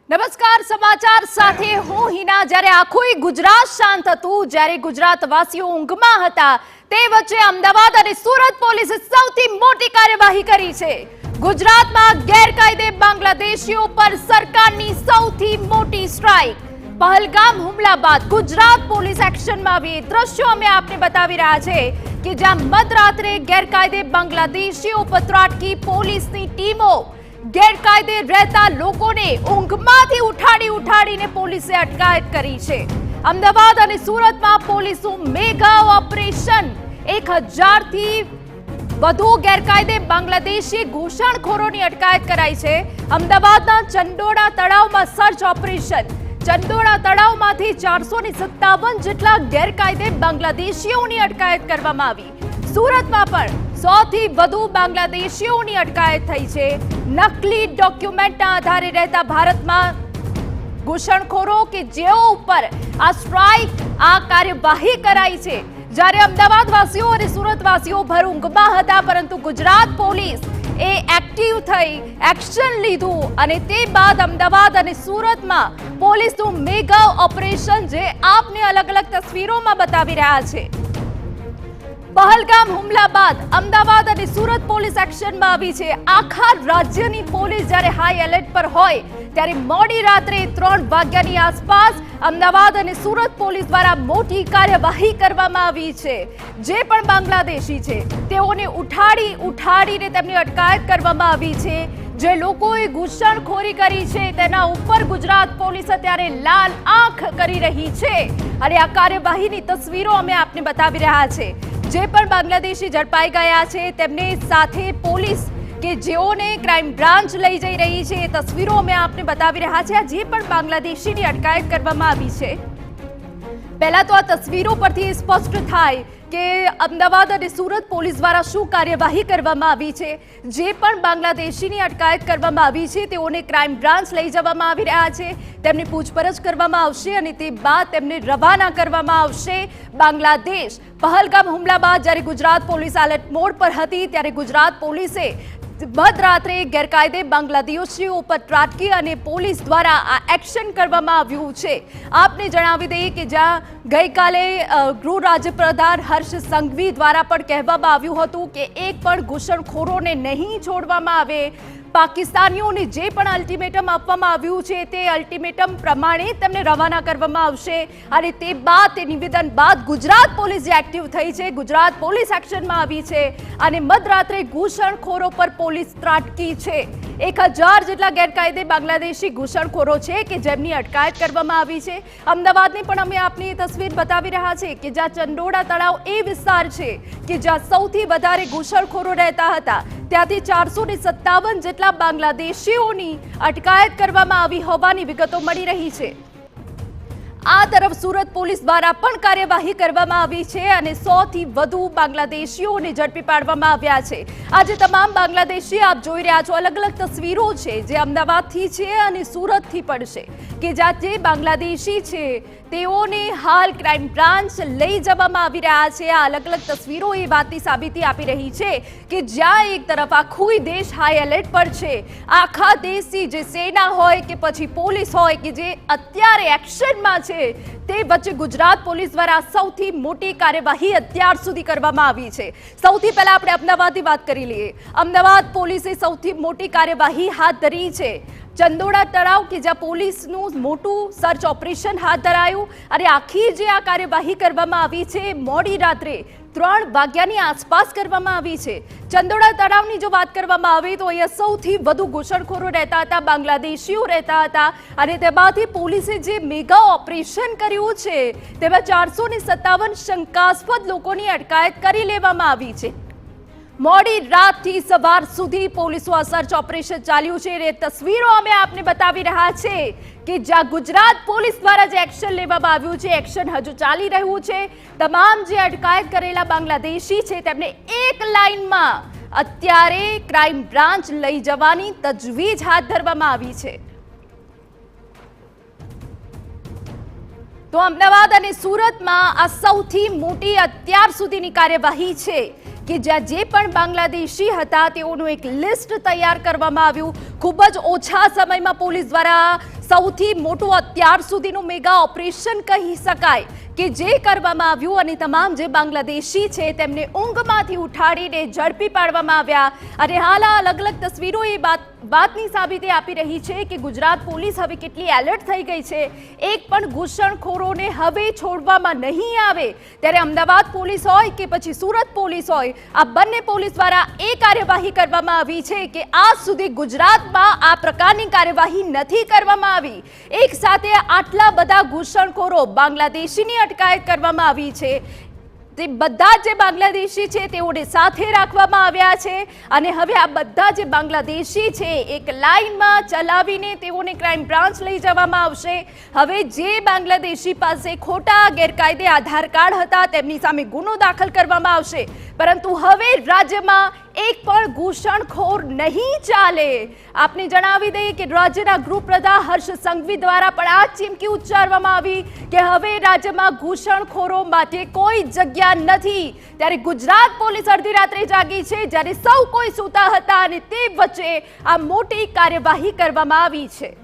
નમસ્કાર સમાચાર સાથે હું હિના। જ્યારે આખું ગુજરાત શાંત હતું, જ્યારે ગુજરાતવાસીઓ ઊંઘમાં હતા, તે વચ્ચે અમદાવાદ અને સુરત પોલીસે સૌથી મોટી કાર્યવાહી કરી છે। ગુજરાતમાં ગેરકાયદે બાંગ્લાદેશીઓ પર સરકારની સૌથી મોટી સ્ટ્રાઇક। પહલગામ હુમલા બાદ ગુજરાત પોલીસ એક્શનમાં આવી। દ્રશ્યો અમે આપને બતાવી રહ્યા છે કે જ્યાં મધરાત્રે ગેરકાયદે બાંગ્લાદેશીઓ પર ત્રાટકી પોલીસની ટીમો। ગેરકાયદે રહેતા લોકોને ઊંઘમાંથી ઉઠાડીને પોલીસે અટકાયત કરી છે। અમદાવાદ અને સુરતમાં પોલીસનું મેગા ઓપરેશન। 1000થી વધુ ગેરકાયદે બાંગ્લાદેશી ઘૂસણખોરોની અટકાયત કરાઈ છે। અમદાવાદના ચંડોળા તળાવમાં સર્ચ ઓપરેશન। ચંડોળા તળાવમાંથી 457 જેટલા ગેરકાયદે બાંગ્લાદેશીઓની અટકાયત કરવામાં આવી। સુરતમાં પણ 100 થી વધુ બાંગ્લાદેશીઓની અટકાયત થઈ છે। નકલી ડોક્યુમેન્ટના આધારે રહેતા ભારતમાં ઘૂસણખોરો કે જેઓ ઉપર આ સ્ટ્રાઇક આ કાર્યવાહી કરાઈ છે। જ્યારે અમદાવાદવાસીઓ અને સુરતવાસીઓ ભર ઊંઘમાં હતા, પરંતુ ગુજરાત પોલીસ એ એક્ટિવ થઈ એક્શન લીધું અને તે બાદ અમદાવાદ અને સુરતમાં પોલીસનું મેગા ઓપરેશન જે આપને અલગ અલગ તસવીરોમાં બતાવી રહ્યા છે। પહલગામ હુમલા બાદ અમદાવાદ અને સુરત પોલીસ એક્શનમાં આવી છે। આખા રાજ્યની પોલીસ જ્યારે હાઈ એલર્ટ પર હોય ત્યારે મોડી રાત્રે 3 વાગ્યાની આસપાસ અમદાવાદ અને સુરત પોલીસ દ્વારા મોટી કાર્યવાહી કરવામાં આવી છે। જે પણ બાંગ્લાદેશી છે તેઓને ઉઠાડીને તેમની અટકાયત કરવામાં આવી છે। જે લોકોએ ઘૂસણખોરી કરી છે તેના ઉપર ગુજરાત પોલીસ અત્યારે લાલ આંખ કરી રહી છે અને આ કાર્યવાહીની તસવીરો અમે આપને બતાવી રહ્યા છે। જે પણ બાંગ્લાદેશી ઝડપાઈ ગયા છે તેમને સાથે પોલીસ કે જેઓને ક્રાઇમ બ્રાન્ચ લઈ જઈ રહી છે એ તસવીરો અમે આપને બતાવી રહ્યા છે। જે પણ બાંગ્લાદેશીની અટકાયત કરવામાં આવી છે, પહેલા તો આ તસવીરો પરથી સ્પષ્ટ થાય કે અમદાવાદ અને સુરત પોલીસ દ્વારા શું કાર્યવાહી કરવામાં આવી છે। જે પણ બાંગ્લાદેશીની અટકાયત કરવામાં આવી છે તેઓને ક્રાઇમ બ્રાન્ચ લઈ જવામાં આવી રહ્યા છે। તેમની પૂછપરછ કરવામાં આવશે અને તે બાદ તેમને રવાના કરવામાં આવશે બાંગ્લાદેશ। પહલગામ હુમલા બાદ જ્યારે ગુજરાત પોલીસ એલર્ટ મોડ પર હતી ત્યારે ગુજરાત પોલીસે મધરાત્રે ગેરકાયદે બાંગ્લાદેશીઓ ઉપર ત્રાટકી અને પોલીસ દ્વારા આ એક્શન કરવામાં આવ્યું છે। આપને જણાવી દઈએ કે જ્યાં ગઈકાલે ગૃહ રાજ્યપ્રધાન હર્ષ સંઘવી દ્વારા પણ કહેવામાં આવ્યું હતું કે એક પણ ઘૂસણખોરોને નહીં છોડવામાં આવે। પાકિસ્તાનીઓને જે પણ અલ્ટિમેટમ આપવામાં આવ્યું છે તે અલ્ટિમેટમ પ્રમાણે તેમને રવાના કરવામાં આવશે અને તે બાદ તે નિવેદન બાદ ગુજરાત પોલીસ એક્ટિવ થઈ છે। ગુજરાત પોલીસ એક્શનમાં આવી છે અને મધરાત્રે ઘૂસણખોરો પર પોલીસ ત્રાટકી છે। 1000 જેટલા ગેરકાયદે બાંગ્લાદેશી ઘૂસણખોરો છે કે જેમની અટકાયત કરવામાં આવી છે। અમદાવાદની પણ અમે આપની તસવીર બતાવી રહ્યા છે કે જ્યાં ચંડોળા તળાવ એ વિસ્તાર છે કે જ્યાં સૌથી વધારે ઘૂસણખોરો રહેતા હતા। ત્યાંથી 457 જેટલા બાંગ્લાદેશીઓની અટકાયત કરવામાં આવી હોવાની વિગતો મળી રહી છે। આ તરફ સુરત પોલીસ દ્વારા પણ કાર્યવાહી કરવામાં આવી છે અને 100 થી વધુ બાંગ્લાદેશીઓને ઝડપી પાડવામાં આવ્યા છે। આજે તમામ બાંગ્લાદેશી આપ જોઈ રહ્યા છો, અલગ અલગ તસવીરો છે જે અમદાવાદથી છે અને સુરતથી પણ છે કે જ્યાં જે બાંગ્લાદેશી છે તેઓને હાલ ક્રાઇમ બ્રાન્ચ લઈ જવામાં આવી રહ્યા છે। આ અલગ અલગ તસવીરો એ વાતની સાબિતી આપી રહી છે કે જ્યાં એક તરફ આખું દેશ હાઈ એલર્ટ પર છે, આખા દેશની જે સેના હોય કે પછી પોલીસ હોય કે જે અત્યારે એક્શનમાં છે, તે વચ્ચે ગુજરાત પોલીસ દ્વારા સૌથી મોટી કાર્યવાહી અત્યાર સુધી કરવામાં આવી છે। સૌથી પહેલા આપણે અમદાવાદની વાત કરી લઈએ। અમદાવાદ પોલીસે સૌથી મોટી કાર્યવાહી હાથ ધરી છે। ચંડોળા તળાવ કે જ્યાં પોલીસનું મોટું સર્ચ ઓપરેશન હાથ ધરાયું અને આખી જે આ કાર્યવાહી કરવામાં આવી છે મોડી રાત્રે 3 વાગ્યાની આસપાસ કરવામાં આવી છે। ચંડોળા તળાવની જો વાત કરવામાં આવે તો અહીંયા સૌથી વધુ ઘૂસણખોરો રહેતા હતા, બાંગ્લાદેશીઓ રહેતા હતા અને તેમાંથી પોલીસે જે મેગા ઓપરેશન કર્યું છે તેમાં 457 શંકાસ્પદ લોકોની અટકાયત કરી લેવામાં આવી છે। મોડી રાતથી સવાર સુધી પોલીસનું આ સર્ચ ઓપરેશન ચાલ્યું છે અને તસવીરો અમે આપને બતાવી રહ્યા છે કે જ્યાં ગુજરાત પોલીસ દ્વારા જે એક્શન લેવામાં આવ્યું છે, એક્શન હજુ ચાલી રહ્યું છે। તમામ જે અટકાયત કરેલા બાંગ્લાદેશી છે તેમને એક લાઇનમાં અત્યારે ક્રાઇમ બ્રાન્ચ લઈ જવાની તજવીજ હાથ ધરવામાં આવી છે। તો અમદાવાદ અને સુરતમાં આ સૌથી મોટી અત્યાર સુધીની કાર્યવાહી છે કે જ્યાં જે પણ બાંગ્લાદેશી હતા તેઓનું એક લિસ્ટ તૈયાર કરવામાં આવ્યું। ખૂબ જ ઓછા સમયમાં પોલીસ દ્વારા સૌથી મોટું અત્યાર સુધીનું મેગા ઓપરેશન કહી શકાય કે જે કરવામાં આવ્યું અને તમામ જે બાંગ્લાદેશી છે તેમને ઊંઘમાંથી ઉઠાડીને ઝડપી પાડવામાં આવ્યા. અને હાલ આ અલગ અલગ તસવીરો એ વાતની સાબિતી આપી રહી છે કે ગુજરાત પોલીસ હવે કેટલી એલર્ટ થઈ ગઈ છે. એક પણ ઘૂસણખોરોને હવે છોડવામાં નહીં આવે. ત્યારે અમદાવાદ પોલીસ હોય કે પછી સુરત પોલીસ હોય, આ બંને પોલીસ દ્વારા એ કાર્યવાહી કરવામાં આવી છે કે આજ સુધી ગુજરાતમાં આ પ્રકારની કાર્યવાહી નથી કરવામાં આવી. એક સાથે આટલા બધા ઘૂસણખોરો બાંગ્લાદેશીની અટકાયત કરવામાં આવી છે. તે બધા જે બાંગ્લાદેશી છે તેઓને સાથે રાખવામાં આવ્યા છે અને હવે આ બધા જે બાંગ્લાદેશી છે એક લાઇનમાં ચલાવીને તેઓને ક્રાઇમ બ્રાન્ચ લઈ જવામાં આવશે. હવે જે બાંગ્લાદેશી પાસે ખોટા ગેરકાયદે આધાર કાર્ડ હતા તેમની સામે ગુનો દાખલ કરવામાં આવશે. પરંતુ હવે રાજ્યમાં એક પણ ઘૂસણખોર નહીં ચાલે. આપને જણાવી દઈએ કે રાજ્યના ગૃહપ્રધાન હર્ષ સંઘવી દ્વારા પણ આ ચીમકી ઉચ્ચારવામાં આવી કે હવે રાજ્યમાં ઘૂસણખોરો માટે કોઈ જગ્યા નથી. ત્યારે ગુજરાત પોલીસ અડધી રાત્રે જાગી છે જ્યારે સૌ કોઈ સૂતા હતા અને તે વચ્ચે આ મોટી કાર્યવાહી કરવામાં આવી છે.